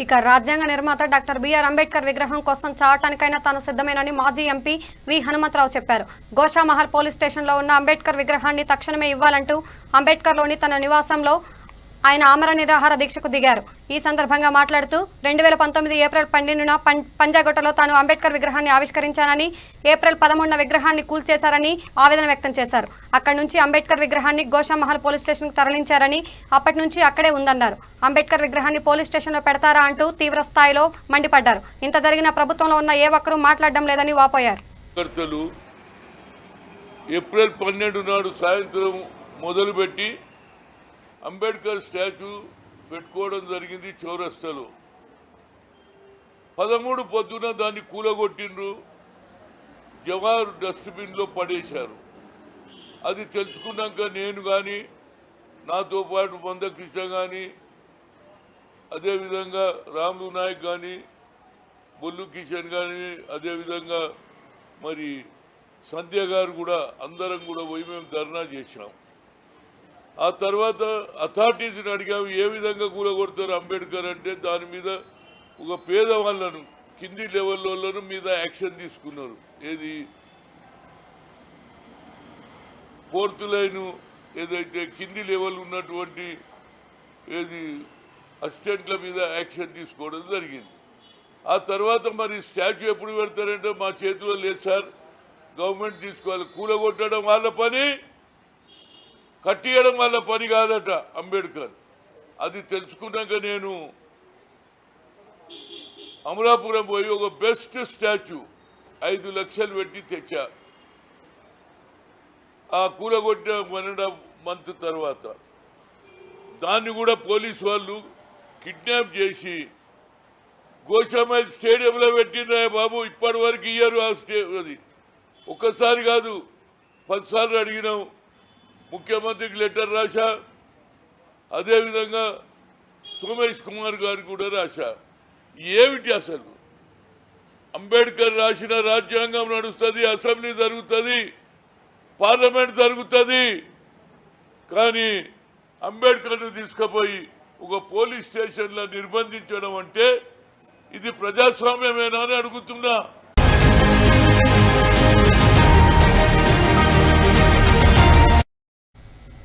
ఇక రాజ్యాంగ నిర్మాత డాక్టర్ బిఆర్ అంబేద్కర్ విగ్రహం కోసం చావటానికైనా తాను సిద్ధమేనని మాజీ ఎంపీ వి హనుమంతరావు చెప్పారు. గోషామహల్ పోలీస్ స్టేషన్లో ఉన్న అంబేద్కర్ విగ్రహాన్ని తక్షణమే ఇవ్వాలంటూ అంబేద్కర్లోని తన నివాసంలో ఆయన ఆమరణ నిరాహార దీక్షకు దిగారు. ఈ సందర్భంగా మాట్లాడుతూ 2019 ఏప్రిల్ 12న పంజాగుట్టలో తాను అంబేద్కర్ విగ్రహాన్ని ఆవిష్కరించానని, ఏప్రిల్ 13న విగ్రహాన్ని కూల్చేశారని ఆవేదన వ్యక్తం చేశారు. అక్కడి నుంచి అంబేద్కర్ విగ్రహాన్ని గోషామహల్ పోలీస్ స్టేషన్కు తరలించారని, అప్పటి నుంచి అక్కడే ఉందన్నారు. అంబేద్కర్ విగ్రహాన్ని పోలీస్ స్టేషన్లో పెడతారా అంటూ తీవ్ర స్థాయిలో మండిపడ్డారు. ఇంత జరిగిన ప్రభుత్వంలో ఉన్న ఏ ఒక్కరూ మాట్లాడడం లేదని వాపోయారు. ఏప్రిల్ 12 నాడు సాయంత్రం మొదలుపెట్టి అంబేద్కర్ స్టాచ్యూ పెట్టుకోవడం జరిగింది చౌరస్తాలో. 13 పొద్దున దాన్ని కూలగొట్టిండ్రు, జవారు డస్ట్బిన్లో పడేశారు. అది తెలుసుకున్నాక నేను కానీ, నాతో పాటు మందకృష్ణ కానీ, అదేవిధంగా రాములు నాయక్ కానీ, బొల్లు కిషన్ కానీ, అదేవిధంగా మరి సంధ్య గారు కూడా అందరం కూడా పోయి మేము ధర్నా చేసినాం. ఆ తర్వాత అథారిటీస్ని అడిగాము, ఏ విధంగా కూలగొడతారు అంబేద్కర్ అంటే దాని మీద ఒక పేదవాళ్ళను కింది లెవెల్లోనూ మీద యాక్షన్ తీసుకున్నారు. ఏది 4th లైను ఏదైతే కింది లెవెల్ ఉన్నటువంటి ఏది అసిస్టెంట్ల మీద యాక్షన్ తీసుకోవడం జరిగింది. ఆ తర్వాత మరి స్టాచ్యూ ఎప్పుడు పెడతారంటే మా చేతిలో లేదు సార్, గవర్నమెంట్ తీసుకోవాలి. కూలగొట్టడం వాళ్ళ పని, కట్టియడం వల్ల పని కాదట అంబేద్కర్. అది తెలుసుకున్నాక నేను అమలాపురం పోయి ఒక బెస్ట్ స్టాచ్యూ 5 లక్షలు పెట్టి తెచ్చా. ఆ కూలగొట్టిన 1.5 month తర్వాత దాన్ని కూడా పోలీసు వాళ్ళు కిడ్నాప్ చేసి గోషామహల్ స్టేడియంలో పెట్టిండ్రా బాబు. ఇప్పటి వరకు ఇయ్యరు ఆ అది. ఒక్కసారి కాదు 10 సార్లు అడిగినాం. ముఖ్యమంత్రికి లెటర్ రాశా, అదేవిధంగా సోమేష్ కుమార్ గారికి కూడా రాశా. ఏమిటి అసలు అంబేద్కర్ రాసిన రాజ్యాంగం నడుస్తుంది, అసెంబ్లీ జరుగుతుంది, పార్లమెంట్ జరుగుతుంది, కానీ అంబేద్కర్ను తీసుకుపోయి ఒక పోలీస్ స్టేషన్లో నిర్బంధించడం అంటే ఇది ప్రజాస్వామ్యమేనా అని అడుగుతున్నా.